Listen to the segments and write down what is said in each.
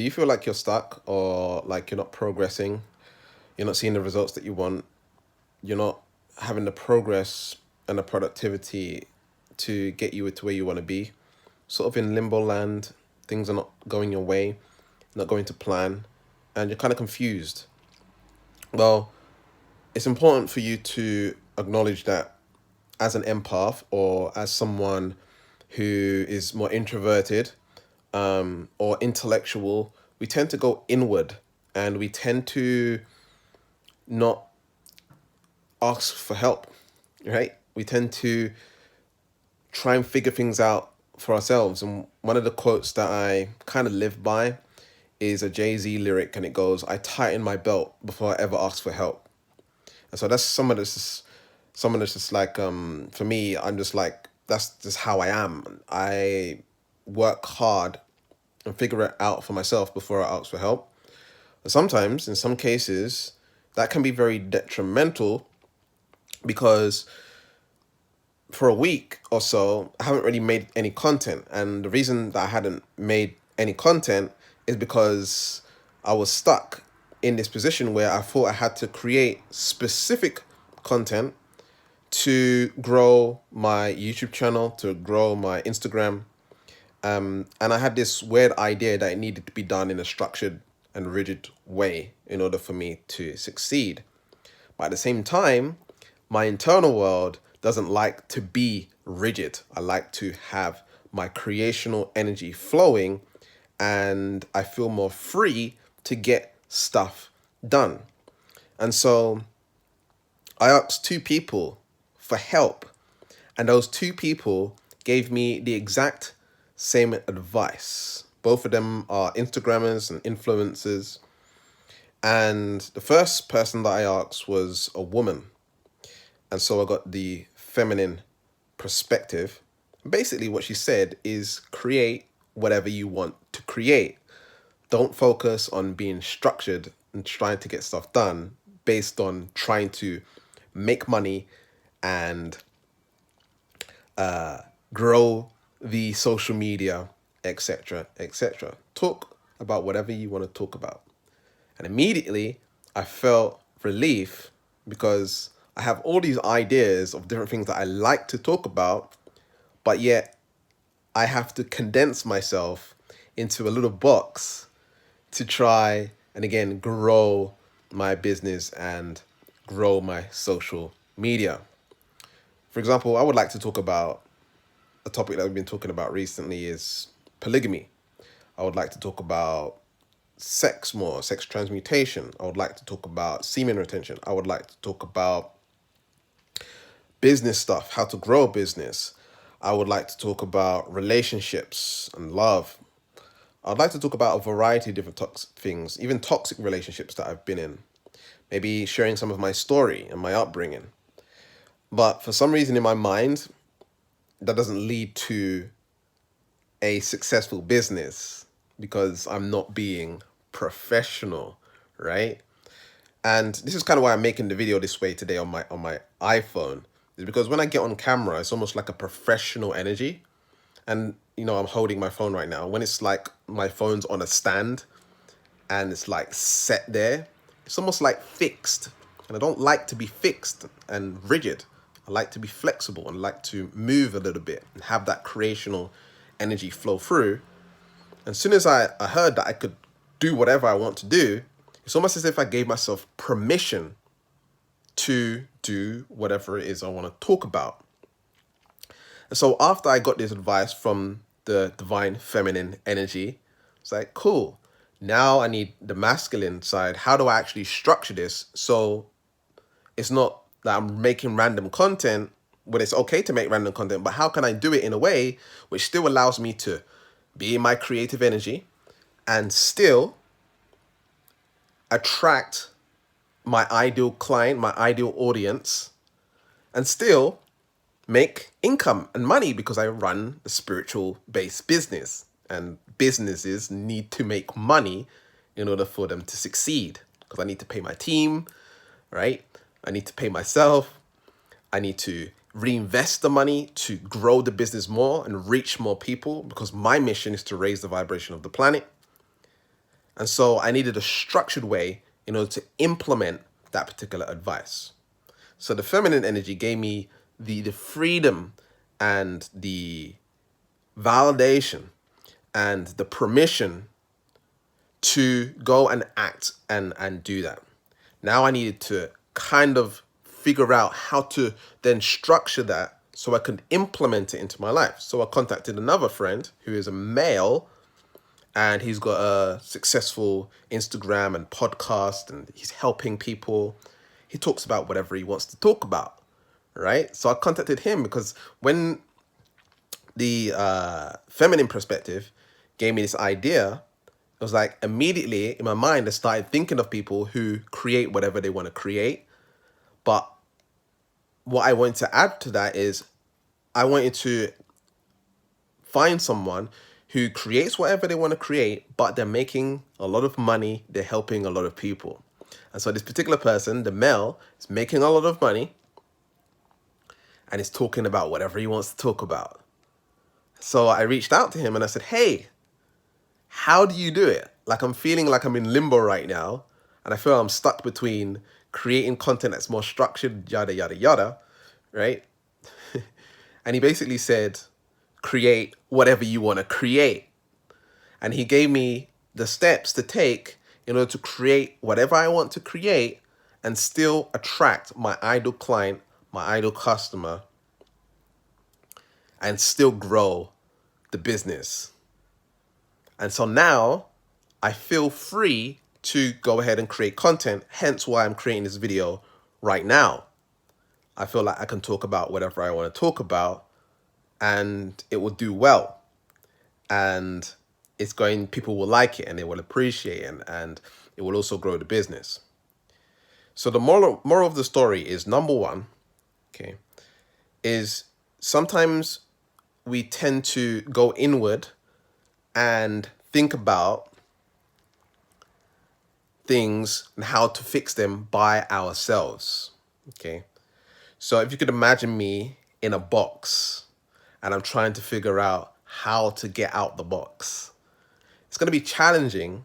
Do you feel like you're stuck or like you're not progressing? You're not seeing the results that you want. You're not having the progress and the productivity to get you to where you want to be. Sort of in limbo land, things are not going your way, not going to plan, and you're kind of confused. Well, it's important for you to acknowledge that as an empath or as someone who is more introverted or intellectual, we tend to go inward and we tend to not ask for help, right? We tend to try and figure things out for ourselves. And one of the quotes that I kind of live by is a Jay-Z lyric, and it goes, "I tighten my belt before I ever ask for help." And so that's someone that's just like, for me, I'm just like, that's just how I am. I work hard and figure it out for myself before I ask for help. But sometimes, in some cases, that can be very detrimental because for a week or so, I haven't really made any content. And the reason that I hadn't made any content is because I was stuck in this position where I thought I had to create specific content to grow my YouTube channel, to grow my Instagram. And I had this weird idea that it needed to be done in a structured and rigid way in order for me to succeed. But at the same time, my internal world doesn't like to be rigid. I like to have my creational energy flowing, and I feel more free to get stuff done. And so I asked two people for help, and those two people gave me the exact same advice. Both of them are Instagrammers and influencers. And the first person that I asked was a woman. And so I got the feminine perspective. Basically, what she said is create whatever you want to create. Don't focus on being structured and trying to get stuff done based on trying to make money and grow the social media, etc., etc. Talk about whatever you want to talk about. And immediately I felt relief because I have all these ideas of different things that I like to talk about, but yet I have to condense myself into a little box to try and again grow my business and grow my social media. For example, I would like to talk about a topic that we've been talking about recently is polygamy. I would like to talk about sex more, sex transmutation. I would like to talk about semen retention. I would like to talk about business stuff, how to grow a business. I would like to talk about relationships and love. I'd like to talk about a variety of different toxic things, even toxic relationships that I've been in. Maybe sharing some of my story and my upbringing. But for some reason in my mind, that doesn't lead to a successful business because I'm not being professional, right? And this is kind of why I'm making the video this way today on my iPhone, is because when I get on camera, it's almost like a professional energy. And I'm holding my phone right now. When it's like my phone's on a stand and it's like set there, it's almost like fixed. And I don't like to be fixed and rigid. I like to be flexible and like to move a little bit and have that creational energy flow through. And as soon as I heard that I could do whatever I want to do, it's almost as if I gave myself permission to do whatever it is I want to talk about. And so after I got this advice from the divine feminine energy, it's like, cool. Now I need the masculine side. How do I actually structure this so it's not that I'm making random content when it's okay to make random content, but how can I do it in a way which still allows me to be in my creative energy and still attract my ideal client, my ideal audience, and still make income and money because I run a spiritual based business and businesses need to make money in order for them to succeed because I need to pay my team, right? I need to pay myself. I need to reinvest the money to grow the business more and reach more people because my mission is to raise the vibration of the planet. And so I needed a structured way in order to implement that particular advice. So the feminine energy gave me the freedom and the validation and the permission to go and act and do that. Now I needed to kind of figure out how to then structure that so I could implement it into my life. So I contacted another friend who is a male, and he's got a successful Instagram and podcast, and he's helping people. He talks about whatever he wants to talk about, right? So I contacted him because when the feminine perspective gave me this idea, it was like immediately in my mind, I started thinking of people who create whatever they want to create. But what I wanted to add to that is I wanted to find someone who creates whatever they want to create, but they're making a lot of money. They're helping a lot of people. And so this particular person, the male, is making a lot of money and is talking about whatever he wants to talk about. So I reached out to him and I said, hey, how do you do it? Like, I'm feeling like I'm in limbo right now, and I feel I'm stuck between creating content that's more structured, yada, yada, yada, right? And he basically said, create whatever you want to create. And he gave me the steps to take in order to create whatever I want to create and still attract my ideal client, my ideal customer, and still grow the business. And so now I feel free to go ahead and create content, hence why I'm creating this video right now. I feel like I can talk about whatever I want to talk about and it will do well. And people will like it and they will appreciate it, and it will also grow the business. So the moral of the story is, number one, okay, is sometimes we tend to go inward and think about things and how to fix them by ourselves. Okay. So if you could imagine me in a box and I'm trying to figure out how to get out the box, it's going to be challenging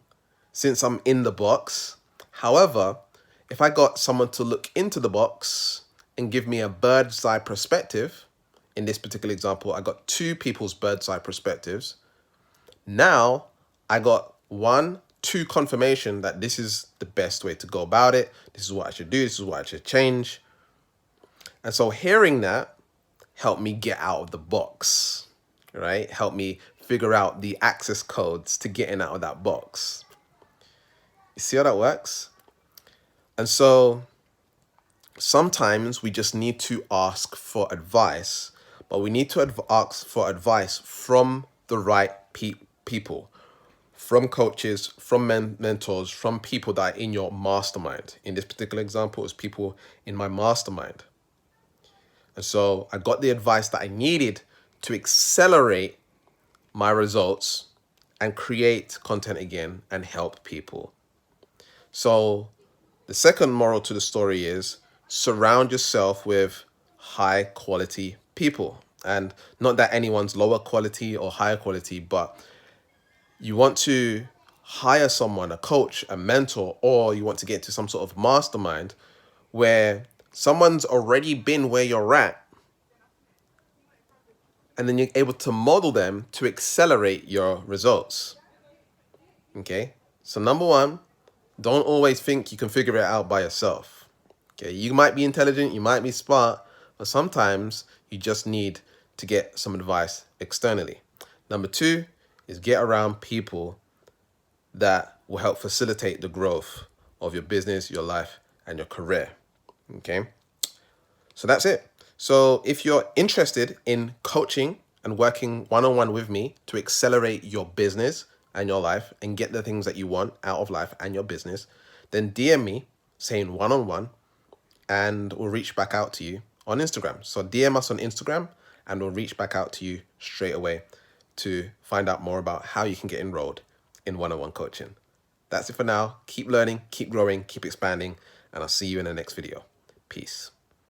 since I'm in the box. However, if I got someone to look into the box and give me a bird's eye perspective, in this particular example, I got two people's bird's eye perspectives. Now I got two confirmation that this is the best way to go about it. This is what I should do. This is what I should change. And so hearing that helped me get out of the box, right? Helped me figure out the access codes to getting out of that box. You see how that works? And so sometimes we just need to ask for advice, but we need to ask for advice from the right people, from coaches, from mentors, from people that are in your mastermind. In this particular example, it was people in my mastermind. And so I got the advice that I needed to accelerate my results and create content again and help people. So the second moral to the story is surround yourself with high quality people. And not that anyone's lower quality or higher quality, but you want to hire someone, a coach, a mentor, or you want to get to some sort of mastermind where someone's already been where you're at, and then you're able to model them to accelerate your results. Okay, so number one, don't always think you can figure it out by yourself. Okay, you might be intelligent, you might be smart, but sometimes you just need to get some advice externally. Number two is get around people that will help facilitate the growth of your business, your life, and your career. Okay, so that's it. So if you're interested in coaching and working one-on-one with me to accelerate your business and your life and get the things that you want out of life and your business, then DM me saying one-on-one and we'll reach back out to you on Instagram. So DM us on Instagram and we'll reach back out to you straight away to find out more about how you can get enrolled in one-on-one coaching. That's it for now. Keep learning, keep growing, keep expanding, and I'll see you in the next video. Peace.